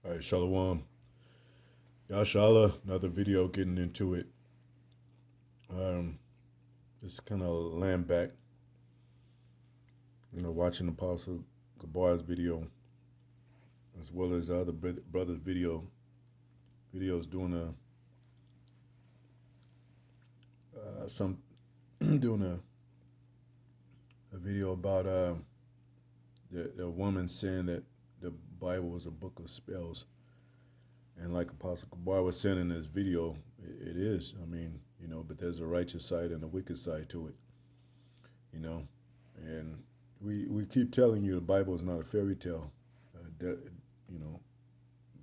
All right, Shalom. Yashala, another video getting into it. Um, just kind of laying back, watching Apostle Gabar's video as well as the other brothers' videos doing some doing a video about the woman saying that the Bible was a book of spells. And like Apostle Gabar was saying in this video, it is. I mean, but there's a righteous side and a wicked side to it, you know. And we keep telling you the Bible is not a fairy tale. You know,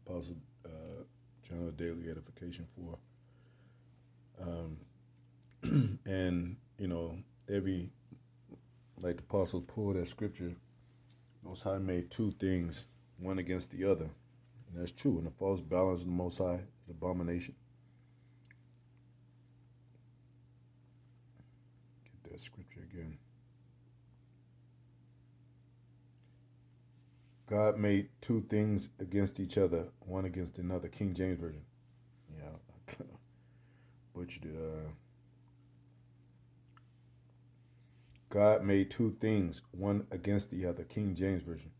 Apostle General Daily Edification for. And, every, like the Apostle pulled that scripture, Most High made two things, one against the other. And that's true. And the false balance of the Most High is abomination. Get that scripture again. God made two things against each other, one against another. King James Version. Yeah, I kind of butchered it. God made two things, one against the other. King James Version.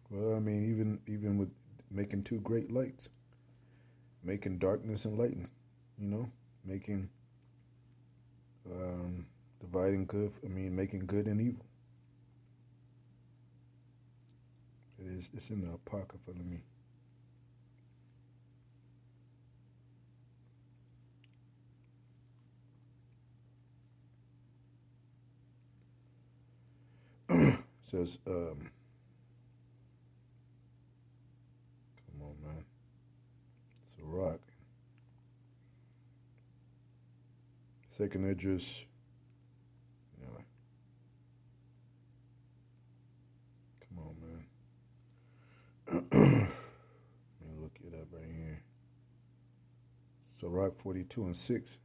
Well, I mean, even with making two great lights, making darkness and lighting, making dividing good. Making good and evil. It's in the Apocrypha. Let me. It says, come on, man. It's a rock. Second Idris. Yeah. Come on, man. Let me look it up right here. Sirach 42 and 6.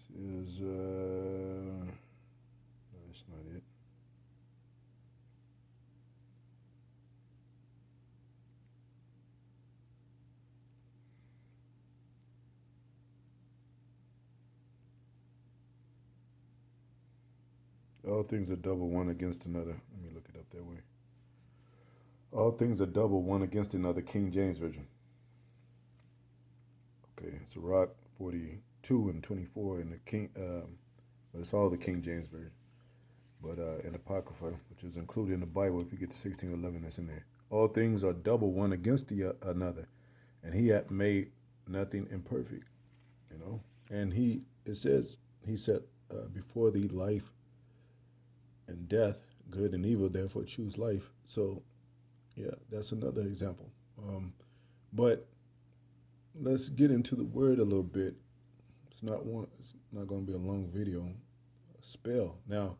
Says, no, that's not it. All things are double, one against another. Let me look it up that way. All things are double, one against another. King James Version. Okay, Sirach 42 and 24 in the King. It's all the King James Version. But in Apocrypha, which is included in the Bible, if you get to 16:11, that's in there. All things are double, one against the another, and he hath made nothing imperfect. And it says, he said, before thee life and death, good and evil, therefore choose life. So, yeah, that's another example. But let's get into the word a little bit. It's not going to be a long video. Spell. Now,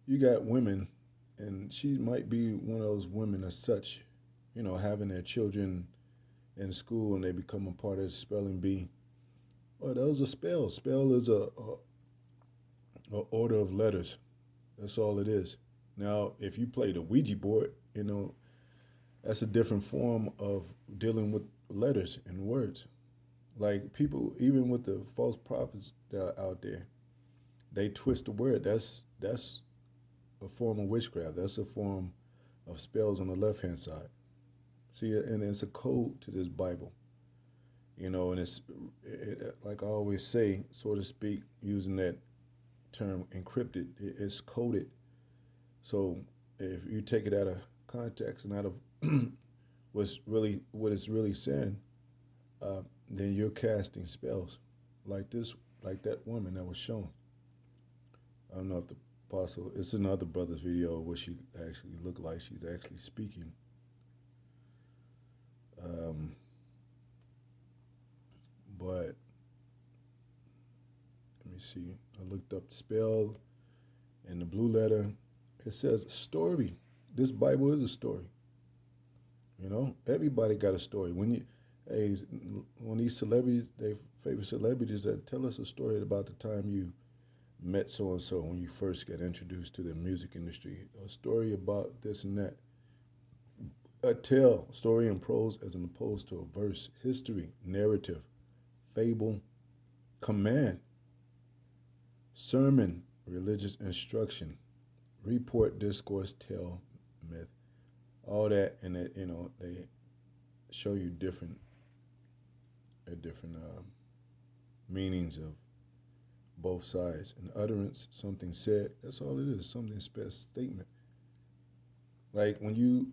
you got women, and she might be one of those women as such, having their children in school and they become a part of the spelling bee. Well, those are spells. Spell is a order of letters. That's all it is. Now, if you play the Ouija board, that's a different form of dealing with letters and words. Like people, even with the false prophets that are out there, they twist the word. That's a form of witchcraft. That's a form of spells on the left-hand side. See, and it's a code to this Bible. And it's like I always say, so to speak, using that term encrypted, it's coded. So if you take it out of context and out of what it's really saying, then you're casting spells like that woman that was shown. I don't know if the apostle, it's another brother's video where she actually looked like she's actually speaking. But let me see. I looked up the spell and the blue letter. It says story. This Bible is a story. Everybody got a story. When these celebrities, they favorite celebrities that tell us a story about the time you met so and so when you first get introduced to the music industry. A story about this and that. A tale, story in prose as opposed to a verse, history, narrative, fable, command, sermon, religious instruction, report, discourse, tale, myth, all that, and that they show you different meanings of both sides. An utterance, something said. That's all it is. Something statement. Like when you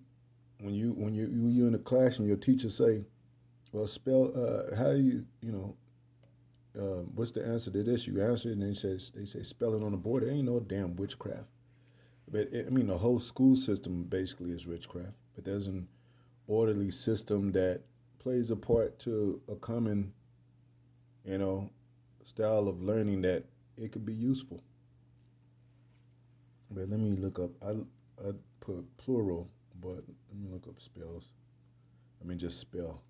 in a class and your teacher say, "Well, spell how what's the answer to this?" You answer it, and they say spell it on the board. There ain't no damn witchcraft. But the whole school system basically is witchcraft. But there's an orderly system that plays a part to a common, style of learning that it could be useful. But let me look up. I put plural, but let me look up spells. Just spell.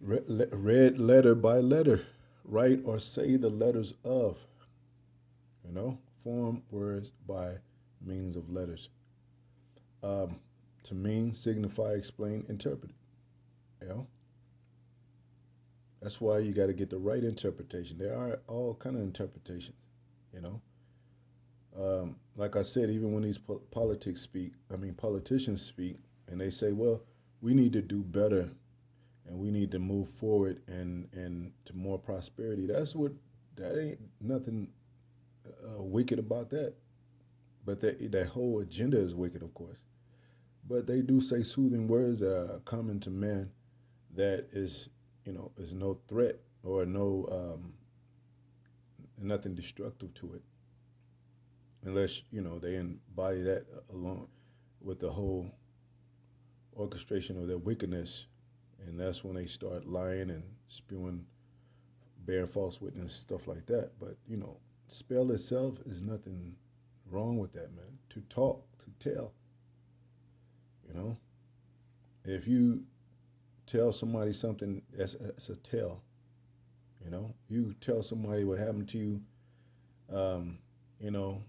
Read letter by letter. Write or say the letters of. Form words by means of letters. To mean, signify, explain, interpret. That's why you got to get the right interpretation. There are all kind of interpretations. You know, like I said, even when these politicians speak, and they say, "Well, we need to do better, and we need to move forward and to more prosperity." That ain't nothing wicked about that. But that whole agenda is wicked, of course. But they do say soothing words that are common to man that is no threat or nothing destructive to it, unless they embody that along with the whole orchestration of their wickedness, and that's when they start lying and spewing, bearing false witness, stuff like that. But spell itself is nothing wrong with that, man. To talk, to tell. If you tell somebody something, that's a tale. You tell somebody what happened to you, in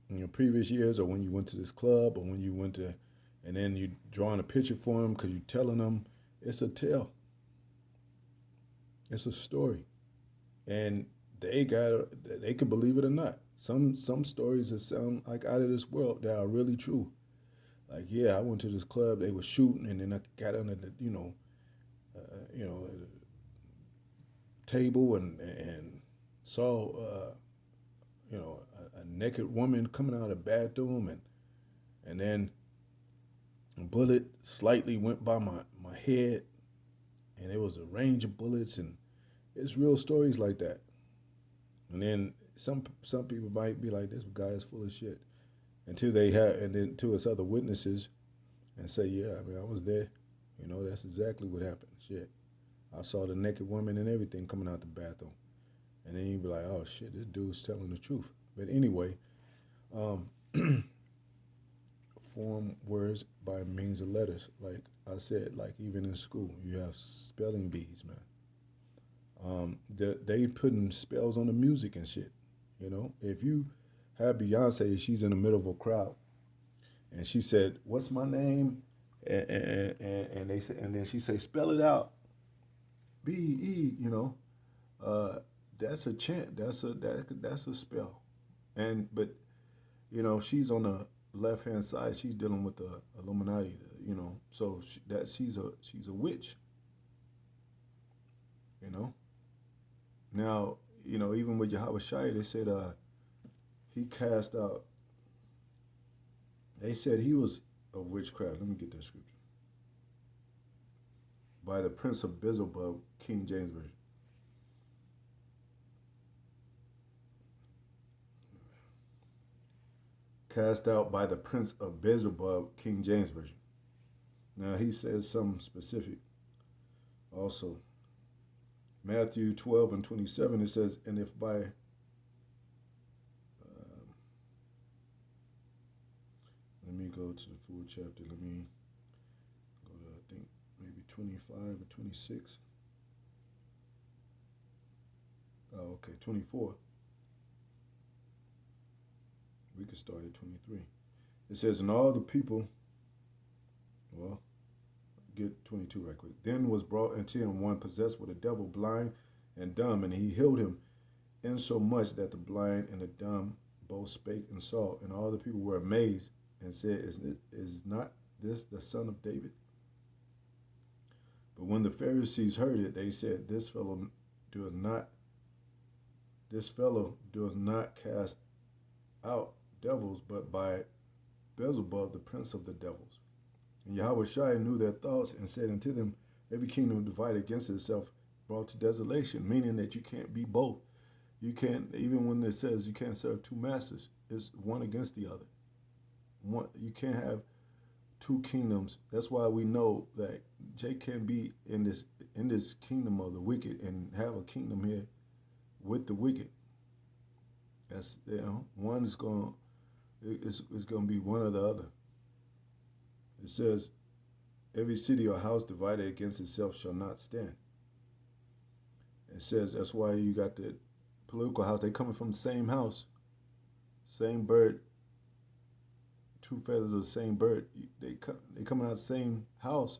your previous years, or when you went to this club, or when you went to, and then you drawing a picture for them because you're telling them. It's a tale. It's a story, and they could believe it or not. Some stories that sound like out of this world that are really true. Like, yeah, I went to this club, they were shooting, and then I got under the table and saw a naked woman coming out of the bathroom, and then a bullet slightly went by my head, and it was a range of bullets, and it's real stories like that. And then some people might be like, "This guy is full of shit," until it's other witnesses and say, "Yeah, I was there. That's exactly what happened. Shit, I saw the naked woman and everything coming out the bathroom." And then you'd be like, "Oh shit, this dude's telling the truth." But anyway, form words by means of letters. Like I said, like even in school, you have spelling bees, man. They putting spells on the music and shit. If you have Beyonce, she's in the middle of a crowd, and she said, "What's my name?" And they say, and then she say, "Spell it out, B-E." That's a chant. That's a spell. But she's on the left hand side. She's dealing with the Illuminati. So she's a witch. Now even with Yahweh Shai, they said he cast out. They said he was of witchcraft. Let me get that scripture. By the prince of Beelzebub, King James Version. Cast out by the prince of Beelzebub, King James Version. Now he says something specific. Also, Matthew 12 and 27, it says, "And if by let me go to the full chapter. Let me go to, I think, maybe 25 or 26. Oh, okay, 24. We could start at 23. It says, and all the people, well, get 22 right quick. Then was brought unto him one possessed with a devil, blind and dumb, and he healed him, insomuch that the blind and the dumb both spake and saw. And all the people were amazed and said, is not this the son of David? But when the Pharisees heard it, they said, This fellow doeth not cast out devils, but by Beelzebub, the prince of the devils. And Yahweh knew their thoughts and said unto them, Every kingdom divided against itself brought to desolation, meaning that you can't be both. You can't, even when it says you can't serve two masters, it's one against the other. You can't have two kingdoms. That's why we know that Jay can't be in this kingdom of the wicked and have a kingdom here with the wicked. That's, one is going it's going to be one or the other. It says, every city or house divided against itself shall not stand. It says that's why you got the political house. They coming from the same house, same bird, two feathers of the same bird. They coming out the same house,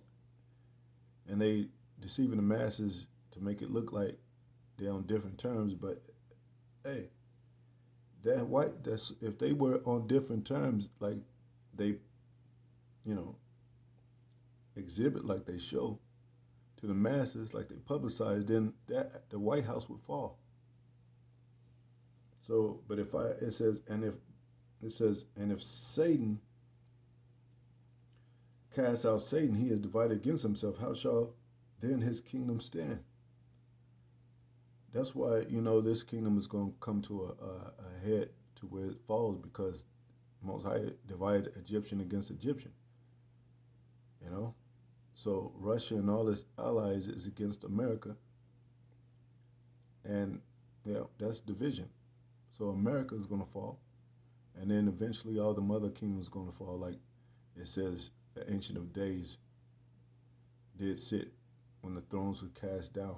and they deceiving the masses to make it look like they're on different terms. But hey, that's if they were on different terms, like they, exhibit, like they show to the masses, like they publicize, then the White House would fall. So, but it says, and if Satan cast out Satan, he is divided against himself. How shall then his kingdom stand? That's why, this kingdom is going to come to a head to where it falls, because Most High divided Egyptian against Egyptian. So Russia and all its allies is against America, and that's division. So America is going to fall, and then eventually all the mother kingdoms are going to fall, like it says the Ancient of Days did sit when the thrones were cast down.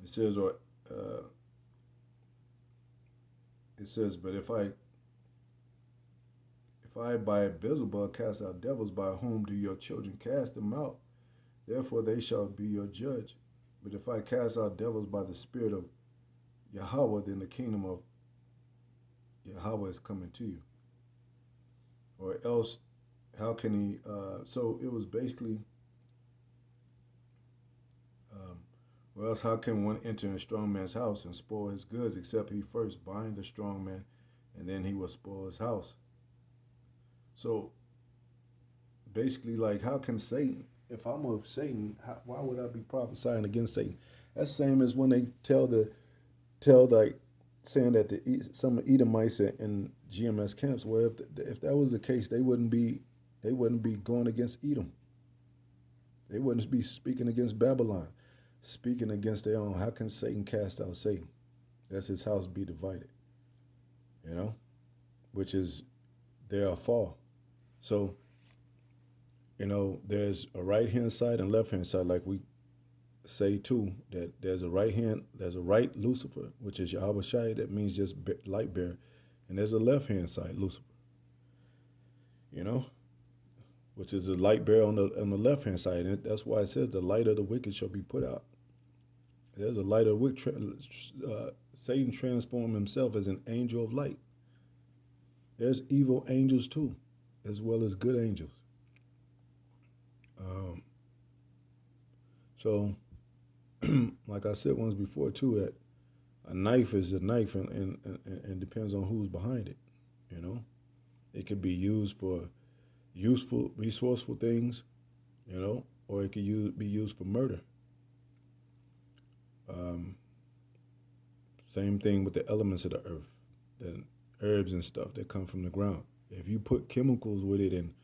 It says, but if I by Beelzebub cast out devils, by whom do your children cast them out? Therefore they shall be your judge. But if I cast out devils by the Spirit of Yahweh, then the kingdom of Yahweh is coming to you. Or else, how can he? So it was basically, or else how can one enter in a strong man's house and spoil his goods, except he first bind the strong man, and then he will spoil his house? So basically, like, how can Satan, if I'm of Satan, why would I be prophesying against Satan? That's the same as when they saying that some Edomites in GMS camps. Well, if that was the case, they wouldn't be going against Edom. They wouldn't be speaking against Babylon, speaking against their own. How can Satan cast out Satan? That's his house be divided. Which is their fall. So, there's a right-hand side and left-hand side, like we say too, that there's a right Lucifer, which is Yahweh Shai, that means just light bearer, and there's a left-hand side Lucifer, which is a light bearer on the left-hand side, and that's why it says the light of the wicked shall be put out. There's a light of the wicked. Satan transformed himself as an angel of light. There's evil angels too, as well as good angels. So, like I said once before too, that a knife is a knife, and depends on who's behind it. It could be used for useful, resourceful things, or it could be used for murder. Same thing with the elements of the earth, the herbs and stuff that come from the ground. If you put chemicals with it and,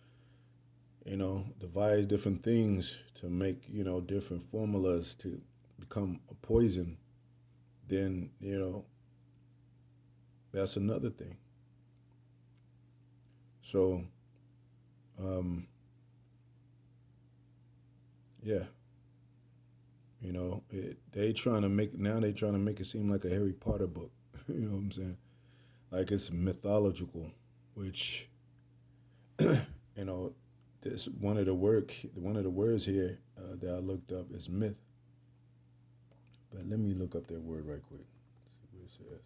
devise different things to make, different formulas to become a poison, then, that's another thing. So, yeah. They trying to make it seem like a Harry Potter book. You know what I'm saying? like it's mythological, which you know, this one of the words here that I looked up is myth. But let me look up that word right quick. See what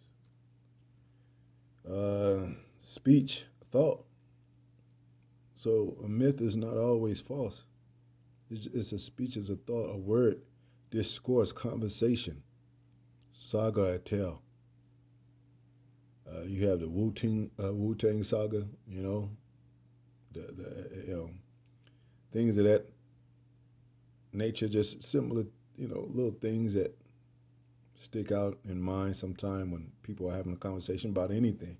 it says. Speech, thought. So a myth is not always false. It's a speech, is a thought, a word, discourse, conversation, saga, a tale. You have the Wu Tang saga. The things of that nature, just similar, little things that stick out in mind sometime when people are having a conversation about anything.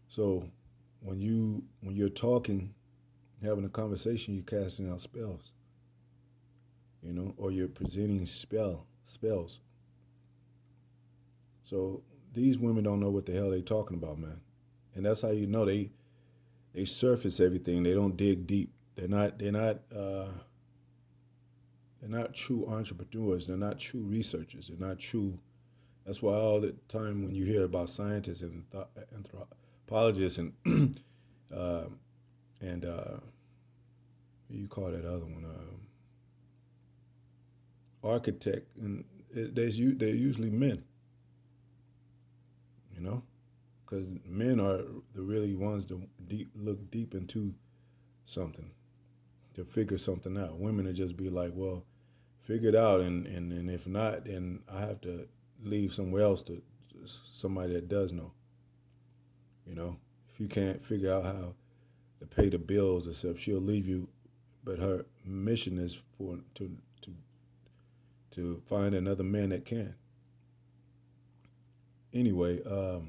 So when you're talking, having a conversation, you're casting out spells, or you're presenting spells. So these women don't know what the hell they talking about, man. And that's how you know they surface everything. They don't dig deep. They're not true entrepreneurs. They're not true researchers. They're not true. That's why all the time when you hear about scientists and anthropologists and uh, and what you call that other one, architect, and they're usually men, you know, because men are the really ones to look deep into something to figure something out. Women will just be like, well, figure it out, and if not, then I have to leave somewhere else to somebody that does know. You know, if you can't figure out how to pay the bills, except she'll leave you. But her mission is to find another man that can. Anyway, well,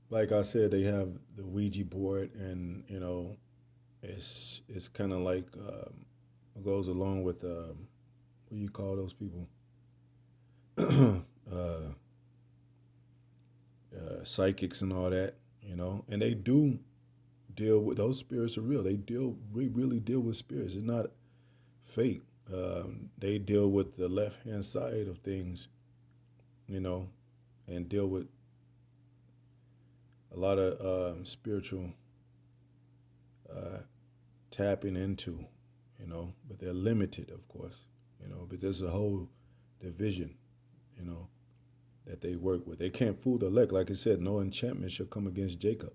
like I said, they have the Ouija board, and it's kind of like it goes along with what do you call those people? Psychics and all that, and they do deal with those spirits are real. We really deal with spirits. It's not fake. They deal with the left hand side of things, you know, and deal with a lot of spiritual uh, tapping into, but they're limited, of course, but there's a whole division, you know, that they work with. They can't fool the elect. Like I said, no enchantment shall come against Jacob.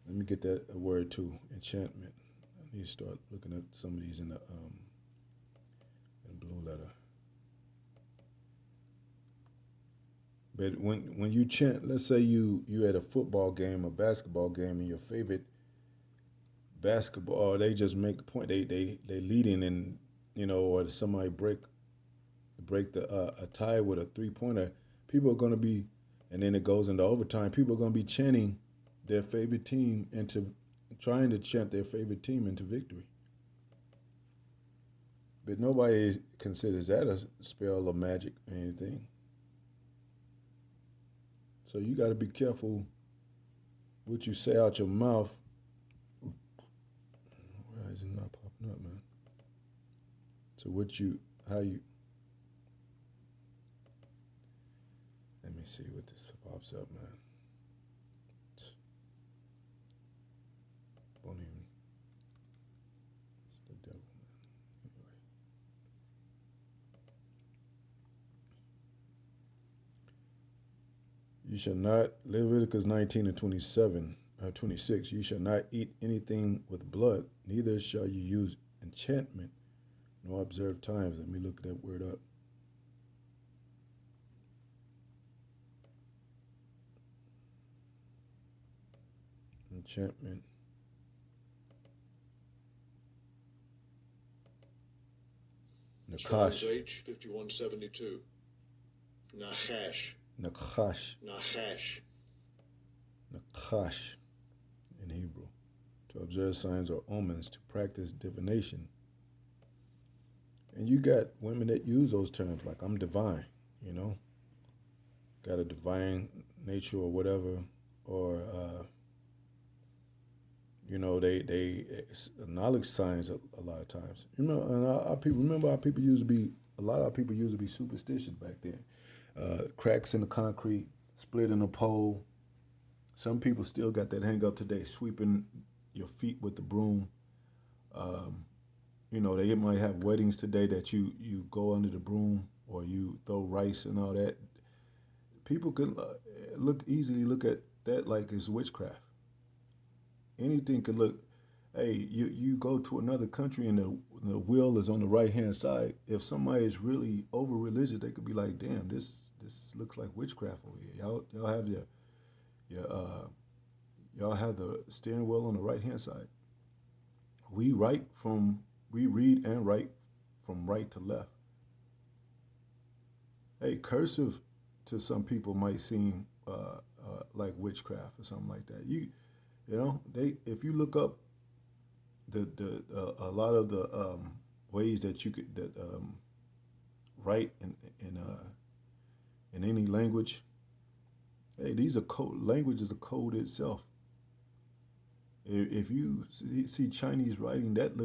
Let me get that word too, enchantment. I need to start looking at some of these in the blue letter. But when you chant, let's say you at a football game, a basketball game, and your favorite basketball, or they just make a point. They leading, and or somebody break the a tie with a 3-pointer. People are gonna be, and then it goes into overtime. People are gonna be chanting their favorite team into, trying to chant their favorite team into victory. But nobody considers that a spell or magic or anything. So you got to be careful what you say out your mouth. Why is it not popping up, man? So how you, let me see what this pops up, man. Won't even, it's the devil, man. Anyway. You shall not, Leviticus 19 and 26, you shall not eat anything with blood, neither shall you use enchantment, nor observe times. Let me look that word up. Enchantment. Nakash. H 5172. Nachash. Nakash. Nachash. Nakash in Hebrew. To observe signs or omens, to practice divination. And you got women that use those terms like I'm divine, got a divine nature or whatever, or they acknowledge signs a lot of times. And our people, remember how people used to be a lot of people used to be superstitious back then. Cracks in the concrete, split in a pole. Some people still got that hang up today, sweeping your feet with the broom. Um, they might have weddings today that you go under the broom or you throw rice and all that. People could easily look at that like it's witchcraft. Anything could look. Hey, you go to another country and the wheel is on the right hand side. If somebody is really over religious, they could be like, "Damn, this looks like witchcraft over here." Y'all have your y'all have the steering wheel on the right hand side. We read and write from right to left. Hey, cursive to some people might seem like witchcraft or something like that. They if you look up the a lot of the ways that you could that write in any language. Hey, these are code. Language is a code itself. If you see Chinese writing, that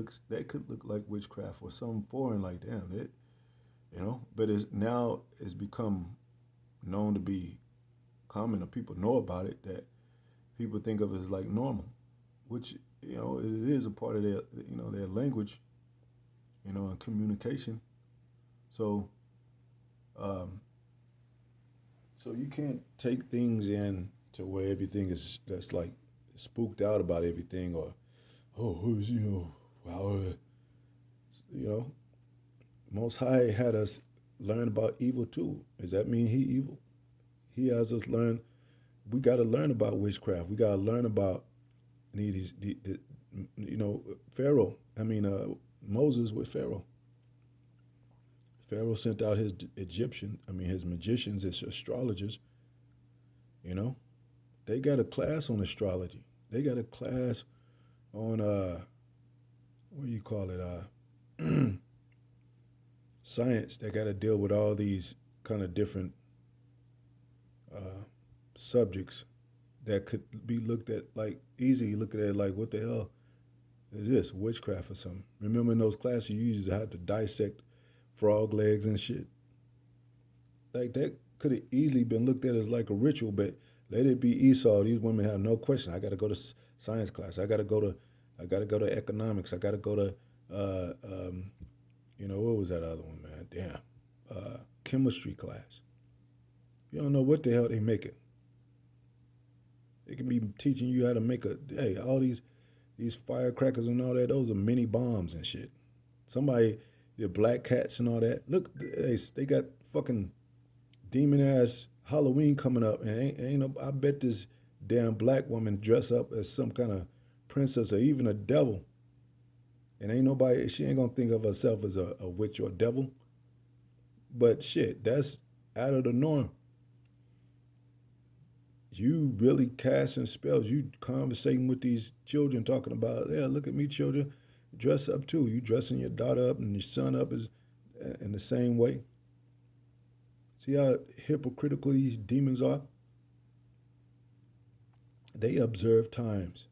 could look like witchcraft or some foreign like damn it, But it's become known to be common, or people know about it, that people think of it as like normal, which it is a part of their language, and communication. So, um, so you can't take things in to where everything is that's like spooked out about everything, or oh, who's wow, you know, Most High had us learn about evil too. Does that mean he evil? He has us learn. We got to learn about witchcraft. We got to learn about Pharaoh. Moses with Pharaoh. Pharaoh sent out his his magicians, his astrologers. You know, they got a class on astrology. They got a class on what do you call it? Science. They got to deal with all these kind of different subjects that could be looked at like easy. Look at it like, what the hell is this? Witchcraft or something? Remember in those classes you used to have to dissect frog legs and shit? Like that could have easily been looked at as like a ritual, but let it be Esau. These women have no question. I got to go to science class. I got to go to economics. I got to go to what was that other one, man? Damn, chemistry class. You don't know what the hell they making. They can be teaching you how to make all these firecrackers and all that. Those are mini bombs and shit. Somebody, the black cats and all that. Look, they got fucking demon ass Halloween coming up, and ain't no. I bet this damn black woman dress up as some kind of princess or even a devil, and ain't nobody. She ain't gonna think of herself as a witch or a devil. But shit, that's out of the norm. You really casting spells. You conversating with these children, talking about, yeah, look at me, children, dress up too. You dressing your daughter up and your son up in the same way. See how hypocritical these demons are? They observe times.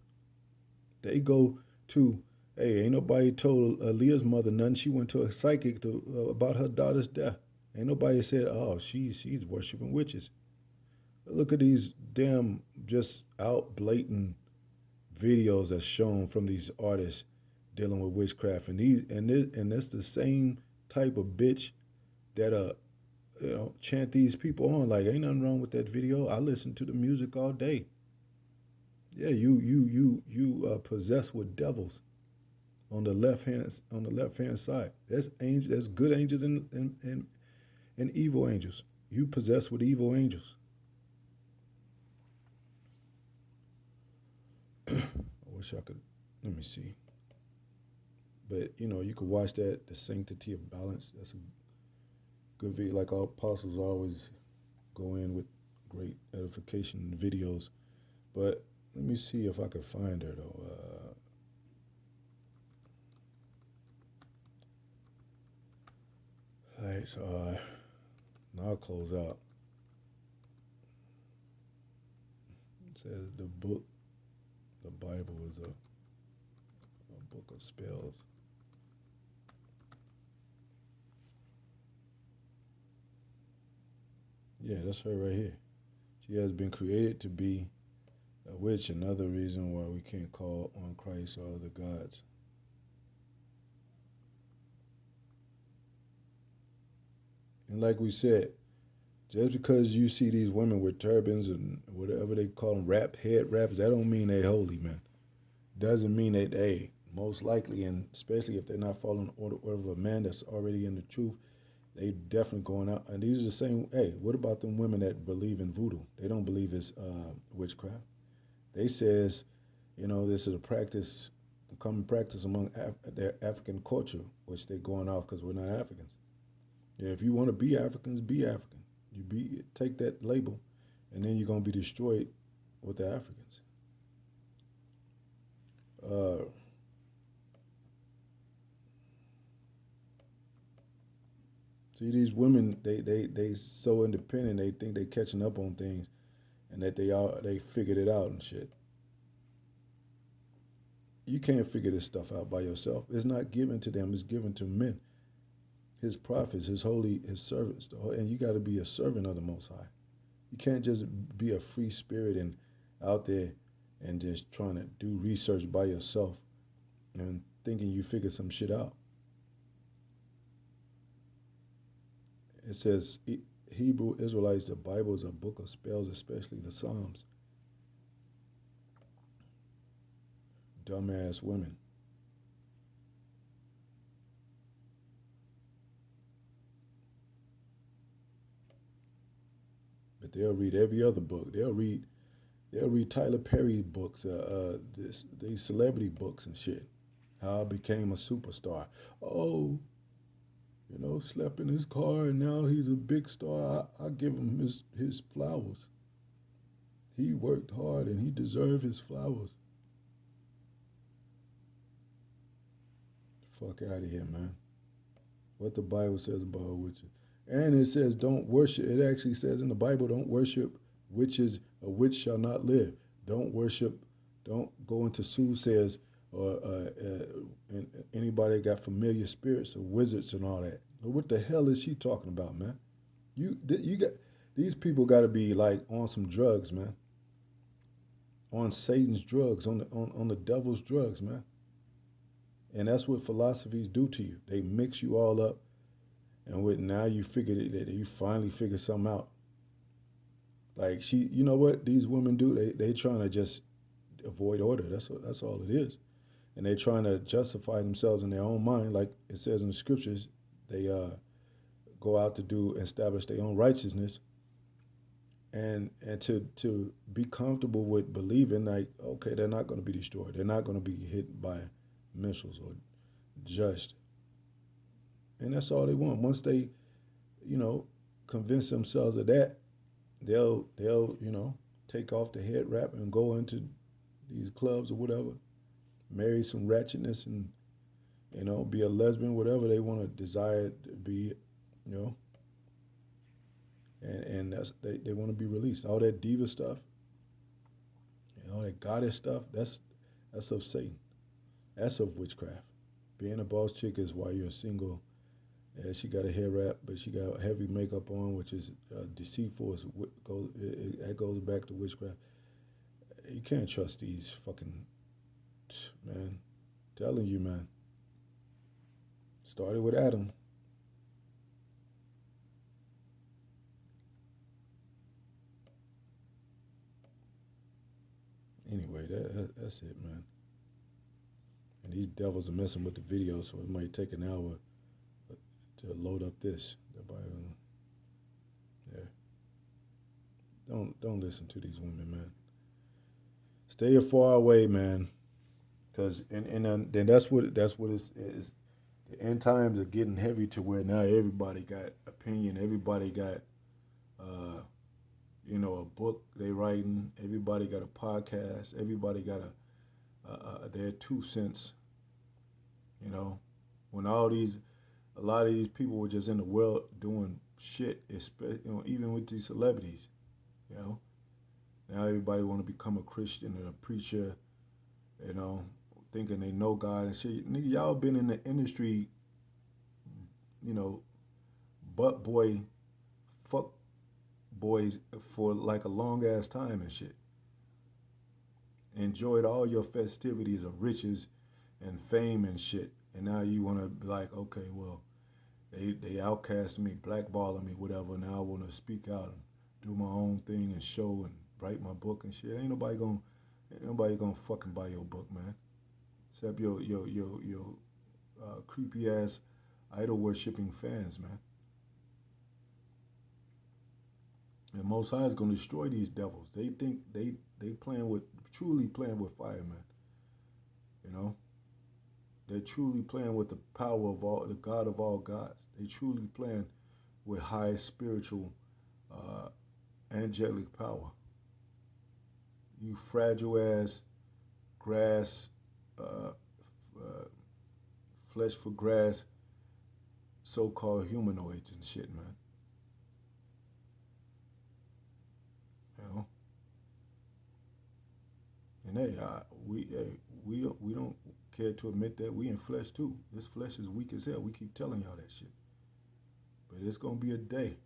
They go to, hey, ain't nobody told Aaliyah's mother nothing. She went to a psychic about her daughter's death. Ain't nobody said, oh, she's worshiping witches. Look at these damn just out blatant videos that's shown from these artists dealing with witchcraft, and that's the same type of bitch that chant these people on. Like, ain't nothing wrong with that video. I listen to the music all day. Yeah, you possessed with devils on the left hand side. That's angels. That's good angels and evil angels. You possessed with evil angels. I wish I could. Let me see. But you could watch that. The Sanctity of Balance. That's a good video. Like our apostles always go in with great edification videos. But let me see if I could find her though. All right, so now I'll close out. It says the Bible is a book of spells. Yeah, that's her right here. She has been created to be a witch. Another reason why we can't call on Christ or other gods. And like we said, just because you see these women with turbans and whatever they call them, head wraps, that don't mean they holy, man. Doesn't mean that they most likely, and especially if they're not following the order of a man that's already in the truth, they definitely going out. And these are the same. Hey, what about them women that believe in voodoo? They don't believe it's witchcraft. They says, this is a practice, a common practice among their African culture, which they're going off because we're not Africans. Yeah, if you want to be Africans, be African. Take that label, and then you're gonna be destroyed with the Africans. See, these women, they so independent. They think they catching up on things, and that they figured it out and shit. You can't figure this stuff out by yourself. It's not given to them. It's given to men, his prophets, his servants, and you got to be a servant of the Most High. You can't just be a free spirit and out there and just trying to do research by yourself and thinking you figured some shit out. It says Hebrew Israelites, the Bible is a book of spells, especially the Psalms. Dumbass women. But they'll read every other book. They'll read Tyler Perry books, these celebrity books and shit. How I became a superstar. Oh, slept in his car and now he's a big star. I give him his flowers. He worked hard and he deserved his flowers. Fuck out of here, man. What the Bible says about witches. And it says don't worship. It actually says in the Bible, don't worship witches. A witch shall not live. Don't go into soothsayers or anybody that got familiar spirits or wizards and all that. But what the hell is she talking about, man? You got these people got to be like on some drugs, man. On Satan's drugs, on the devil's drugs, man. And that's what philosophies do to you. They mix you all up, and now you figured it. That you finally figured something out. Like you know what these women do? They trying to just avoid order. That's all it is, and they trying to justify themselves in their own mind, like it says in the scriptures. They go out to establish their own righteousness, and to be comfortable with believing like, okay, they're not going to be destroyed. They're not going to be hit by missiles or judged. And that's all they want. Once they, convince themselves of that, they'll take off the head wrap and go into these clubs or whatever, marry some ratchetness and, be a lesbian, whatever they want to desire to be, and that's they want to be released. All that diva stuff, all that goddess stuff, that's of Satan. That's of witchcraft. Being a boss chick is why you're single. Yeah, she got a hair wrap, but she got heavy makeup on, which is deceitful. That goes back to witchcraft. You can't trust these fucking, man. Telling you, man. Started with Adam. Anyway, that's it, man. And these devils are messing with the video, so it might take an hour to load up this. Yeah. Don't listen to these women, man. Stay far away, man. Cause and then that's what it's. The end times are getting heavy to where now everybody got opinion. Everybody got a book they writing. Everybody got a podcast. Everybody got their 2 cents. When a lot of these people were just in the world doing shit, even with these celebrities, Now everybody want to become a Christian and a preacher, thinking they know God and shit. Nigga, y'all been in the industry, butt boy, fuck boys for like a long ass time and shit. Enjoyed all your festivities of riches and fame and shit. And now you want to be like, okay, well, they outcast me, blackballing me, whatever. Now I want to speak out and do my own thing and show and write my book and shit. Ain't nobody gonna fucking buy your book, man. Except your creepy ass idol worshipping fans, man. And Most High is gonna destroy these devils. They think they truly playing with fire, man. You know, they're truly playing with the power of the God of all gods. They truly playing with high spiritual, angelic power. You fragile ass grass, flesh for grass, so-called humanoids and shit, man. You know. And we don't care to admit that we in flesh too. This flesh is weak as hell. We keep telling y'all that shit. But it's gonna be a day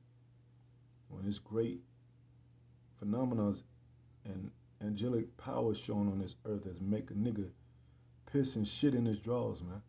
when this great phenomena and angelic power shown on this earth as make a nigga piss and shit in his drawers, man.